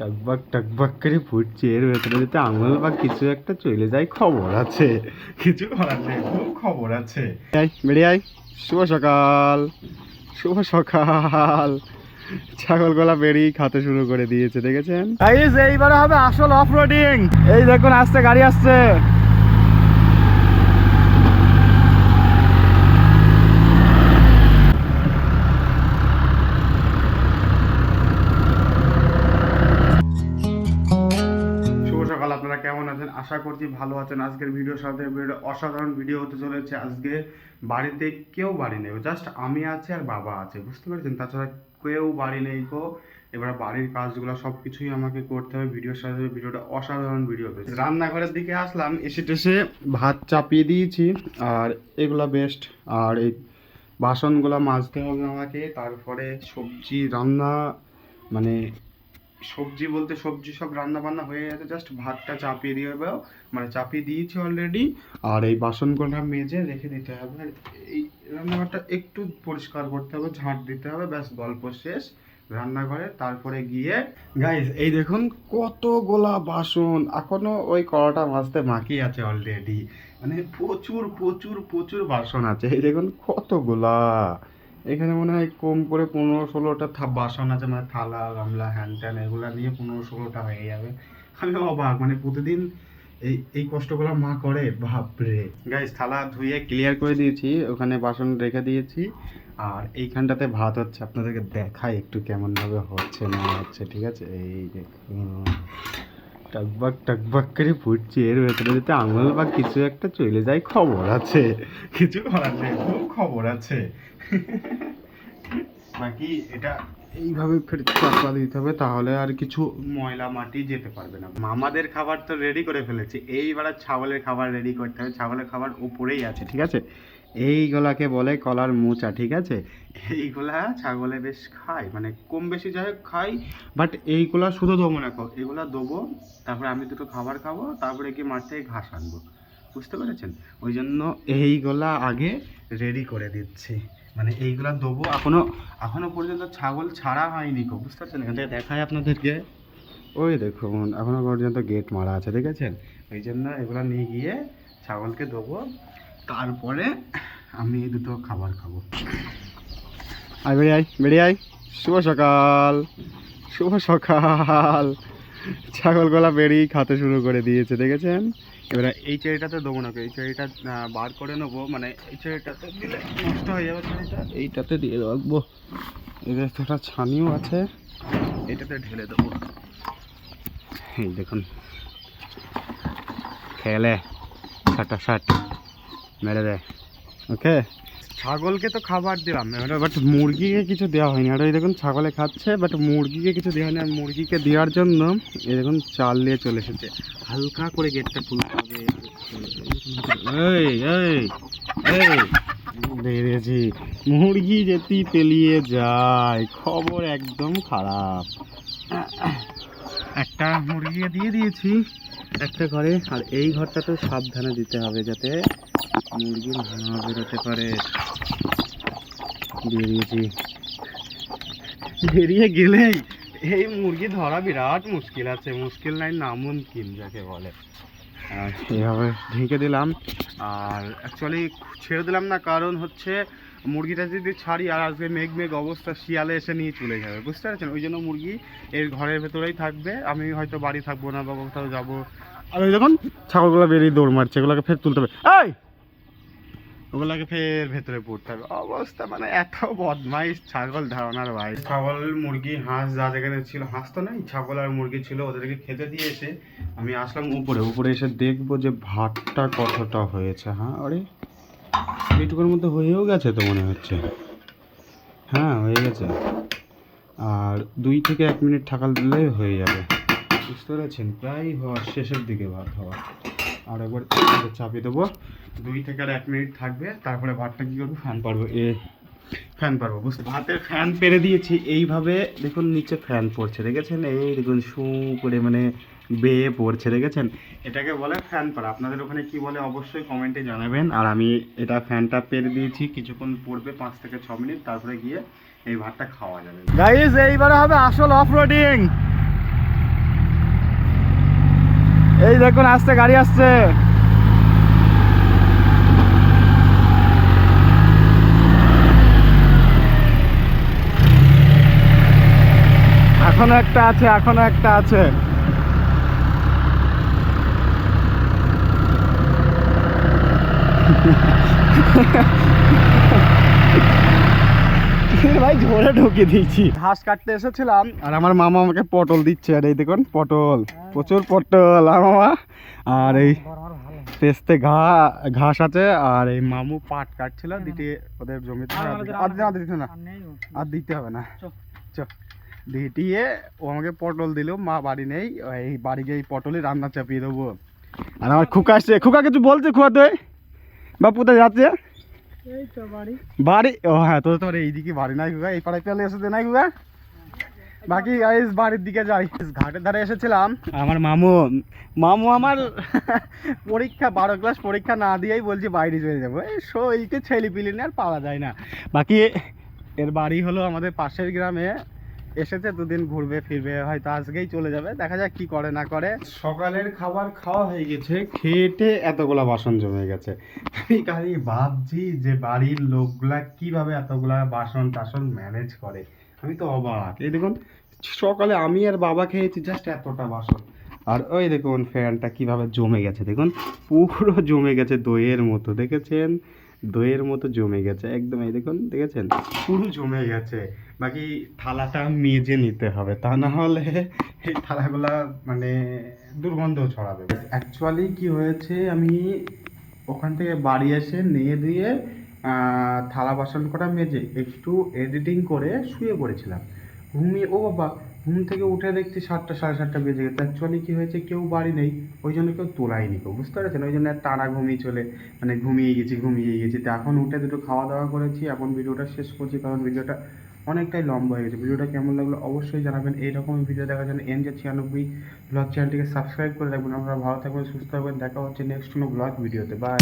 টকবক করে ফুটছে, এর ভেতরে যদি আঙুল বা কিছু একটা চলে যায় খবর আছে, কিছু করার নেই, খুব খবর আছে। বেরিয়ে আয়। শুভ সকাল, শুভ সকাল। ছাগলগুলা বেরিয়ে খাতে শুরু করে দিয়েছে, দেখেছেন? এইবারে হবে আসল অফ রোডিং। এই দেখুন আসছে, গাড়ি আসছে। আপনারা কেমন আছেন? আশা করছি ভালো আছেন। আজকের ভিডিওর সাথে ভিডিও অসাধারণ ভিডিও হতে চলেছে। আজকে বাড়িতে কেউ বাড়ি নেই, জাস্ট আমি আছি আর বাবা আছে, বুঝতে পেরেছেন? তাছাড়া কেউ বাড়ি নেই গো। এবার বাড়ির কাজগুলো সব কিছুই আমাকে করতে হবে। ভিডিওর সাথে ভিডিওটা অসাধারণ ভিডিও হবে। রান্নাঘরের দিকে আসলাম, এসে টেসে ভাত চাপিয়ে দিয়েছি, আর এগুলা বেস্ট। আর এই বাসনগুলো মাজতে হবে আমাকে। তারপরে সবজি রান্না, মানে সবজি বলতে সবজি সব রান্না বান্না হয়ে গেছে, জাস্ট ভাতটা চাপিয়ে দিয়ে হবে, মানে চাপিয়ে দিয়েছি অলরেডি। আর এই বাসনগুলো মেজে রেখে দিতে হবে। আর এই রান্নাঘরটা একটু পরিষ্কার করতে হবে, ঝাঁট দিতে হবে, ব্যাস গল্প শেষ রান্নাঘরে। তারপরে গিয়ে গাইস এই দেখুন কতগুলা বাসন, এখনো ওই কড়াটা মাজতে বাকি আছে অলরেডি। মানে প্রচুর প্রচুর প্রচুর বাসন আছে। এই দেখুন কতগুলা, এখানে মনে হয় কম করে 15-16টা বাসন আছে, মানে থালা গামলা হ্যান ত্যান এগুলা নিয়ে 15-16টা হয়ে যাবে। আমি অবাক, মানে প্রতিদিন এই এই কষ্টগুলো মা করে, বাপরে। গাইস থালা ধুয়ে ক্লিয়ার করে দিয়েছি, ওখানে বাসন রেখে দিয়েছি। আর এইখানটাতে ভাত হচ্ছে, আপনাদেরকে দেখাই একটু কেমন ভাবে হচ্ছে না হচ্ছে, ঠিক আছে? এই দেখুন টকবক করে ফুটছে, এর ভেতরে যদি আঙুল বা কিছু একটা চলে যায় খবর আছে, কিছু করার নেই, খুব খবর আছে। বাকি এটা এইভাবে ফের চাপা দিতে হবে, তাহলে আর কিছু ময়লা মাটি যেতে পারবে না। মামাদের খাবার তো রেডি করে ফেলেছি, এইবার ছাগলের খাবার রেডি করতে হবে। ছাগলের খাবার উপরেই আছে, ঠিক আছে? এইগুলাকে বলে কলার মোচা, ঠিক আছে? এইগুলা ছাগলে বেশ খায়, মানে কম বেশি যাই হোক খাই। বাট এইগুলা শুধু দেবো না, এগুলা দেবো, তারপরে আমি দুটো খাবার খাবো, তারপরে কি মাঠ থেকে ঘাস আনবো, বুঝতে পেরেছেন? ওই জন্য এইগুলা আগে রেডি করে দিচ্ছি, মানে এইগুলা দেবো। এখনো পর্যন্ত ছাগল ছাড়া হয়নি গো, বুঝতে পারছেন? এখান থেকে দেখায় আপনাদেরকে, ওই দেখুন এখনো পর্যন্ত গেট মারা আছে, দেখেছেন? ওই জন্য এগুলা নিয়ে গিয়ে ছাগলকে দেবো, তারপরে আমি দুটো খাবার খাবো। আয় বেরিয়ে আয়, বেরিয়ে আয়। শুভ সকাল, শুভ সকাল। ছাগলগুলা বেরিয়ে খাতে শুরু করে দিয়েছে, দেখেছেন? এবারে এই চেরিটাতে দেবো না, এই চেরিটা বার করে নেবো, মানে এই চেরিটাতে দিলে নষ্ট হয়ে যাবে চেরিটা, এইটাতে দিয়ে রাখবো। এদের একটা ছানিও আছে, এটাতে ঢেলে দেবো। এই দেখুন খেলে সাটা শাট মেরে দেয়। ওকে, ছাগলকে তো খাবার দিলাম, বাট মুরগিকে কিছু দেওয়া হয়নি। আর ওই দেখুন ছাগলে খাচ্ছে, বাট মুরগিকে কিছু দেওয়া হয়নি। আর মুরগিকে দেওয়ার জন্য এই দেখুন চাল নিয়ে চলে এসেছে। হালকা করে গেটটা খুলতে হবে। দেখেছি মুরগি যেতে পেলিয়ে যায়, খবর একদম খারাপ। একটা মুরগি দিয়ে দিয়েছি একটা ঘরে, আর এই ঘরটা তো সাবধানে দিতে হবে যাতে মুরগি না বেরোতে পারে। দিয়ে দিয়েছি, বেরিয়ে গেলেই এই মুরগি ধরা বিরাট মুশকিল আছে, মুশকিল নাই নামুমকিন যাকে বলে। এইভাবে ঢেকে দিলাম, আর অ্যাকচুয়ালি ছেড়ে দিলাম না, কারণ হচ্ছে মুরগিটা যদি ছাড়ি আর আজকে মেঘ মেঘ অবস্থা, শিয়ালে এসে নিয়ে চলে যাবে, বুঝতে পারছেন? ওই জন্য মুরগি এর ঘরের ভেতরেই থাকবে, আমি হয়তো বাড়ি থাকবো না বা কোথাও যাবো। আর ওই দেখুন ছাগলগুলো বেরিয়ে দৌড় মারছে, এগুলোকে ফের তুলতে হবে, এই ওগুলাকে ফের ভেতরে পড়তে হবে। অবস্থা মানে এত বদমাইশ ছাগল, ধারণার ভাই। ছাগল মুরগি হাঁস যা যেখানে ছিল, হাঁস তো নেই, ছাগল আর মুরগি ছিল, ওদেরকে খেতে দিয়ে এসে আমি আসলাম উপরে এসে দেখবো যে ভাতটা কতটা হয়েছে। হ্যাঁ, আরে এইটুকুর মধ্যে হয়েও গেছে তো মনে হচ্ছে। হ্যাঁ হয়ে গেছে, আর 2 থেকে 1 মিনিট ঠাকাল দিলেই হয়ে যাবে, বুঝতে পেরেছেন? প্রায় হওয়ার শেষের দিকে ভাত হওয়া। আর একবার চাপিয়ে দেবো, 2 থেকে আর 1 মিনিট থাকবে, তারপরে ভাতটা কী করবো, ফ্যান পারবো। ফ্যান পারবো, বুঝতে? ভাতের ফ্যান পেরে দিয়েছি, এইভাবে দেখুন নিচে ফ্যান পড়ছে, দেখেছেন? এই দেখুন শু করে মানে বেয়ে পড়ছে, দেখেছেন? এটাকে বলে ফ্যান পাড়া। আপনাদের ওখানে কি বলে অবশ্যই কমেন্টে জানাবেন। আর আমি এটা ফ্যানটা পেরে দিয়েছি, কিছুক্ষণ পড়বে 5 থেকে 6 মিনিট, তারপরে গিয়ে এই ভাতটা খাওয়া যাবে। গাইস এইবারে হবে আসল অফ রোডিং। এই দেখুন আসছে, গাড়ি আসছে। এখনো একটা আছে, এখনো একটা আছে। ভাই ঝোরে ঢুকিয়ে দিয়েছি। ঘাস কাটতে এসেছিলাম আর আমার মামা আমাকে পটল দিচ্ছে। আর এই দেখুন পটল, প্রচুর পটল আর মামা। আর এই পেস্তে ঘাস আছে। আর এই মামু পাট কাটছিল, দিতে ওদের জমিতে আর দিতে না, আর দিতে হবে না। চ দিটিয়ে ও আমাকে পটল দিল। মা বাড়ি নেই, এই বাড়ি গিয়ে এই পটলই রান্না চাপিয়ে দেবো। আর আমার খুকা আসছে। খুকা কিছু বলছে? খুয়া তুই বাপু কোথায় যাচ্ছে? বাড়ি? ও হ্যাঁ, তোর এইদিকে বাড়ি নাই খুকা, এই পাড়ায় পেলে এসেছে নাই খুকা। বাকি বাড়ির দিকে যাই। ঘাটের ধারে এসেছিলাম। আমার মামু আমার পরীক্ষা 12 ক্লাস পরীক্ষা না দিয়েই বলছি বাইরে চলে যাবো। এই শৈলকে ছেলে পিলি আর পাওয়া যায় না। বাকি এর বাড়ি হলো আমাদের পাশের গ্রামে। এসেছে, দুদিন ঘুরবে ফিরবে, হয়তো আজকেই চলে যাবে, দেখা যাক কি করে না করে। সকালের খাবার খাওয়া হয়ে গেছে, খেটে এতগুলা বাসন জমে গেছে। আমি খালি ভাবছি যে বাড়ির লোকগুলা কিভাবে এতগুলা বাসন টাসন ম্যানেজ করে। আমি তো অবাক। এই দেখুন সকালে আমি আর বাবা খেয়েছি জাস্ট এতটা বাসন। আর ওই দেখুন ফ্যানটা কিভাবে জমে গেছে, দেখুন পুরো জমে গেছে দইয়ের মতো, দেখেছেন? দইয়ের মতো জমে গেছে একদম। এই দেখুন, দেখেছেন পুরো জমে গেছে। বাকি থালাটা মেজে নিতে হবে, তা না হলে এই থালাগুলা মানে দুর্গন্ধ ছড়াবে। অ্যাকচুয়ালি কি হয়েছে, আমি ওখান থেকে বাড়ি এসে নিয়ে দিয়ে থালা বাসন কটা মেজে একটু এডিটিং করে শুয়ে পড়েছিলাম। ঘুমিয়ে ও বাবা, ঘুম থেকে উঠে দেখছি 7টা 7:30 বেজে গেছে। অ্যাকচুয়ালি কী হয়েছে, কেউ বাড়ি নেই, ওই জন্য কেউ তোলায়নি, কেউ বুঝতে পেরেছেন? ওই জন্য টানা ঘুমিয়ে গেছি। তো এখন উঠে দুটো খাওয়া দাওয়া করেছি, এখন ভিডিওটা শেষ করছি, কারণ ভিডিওটা অনেকটাই লম্বা হয়ে গেছে। ভিডিওটা কেমন লাগলো অবশ্যই জানাবেন। এইরকম ভিডিও দেখার জন্য NJ96 ব্লগ চ্যানেলটিকে সাবস্ক্রাইব করে রাখবেন। আপনারা ভালো থাকবেন, সুস্থ থাকবেন। দেখা হচ্ছে নেক্সট কোনো ব্লগ ভিডিওতে। বাই।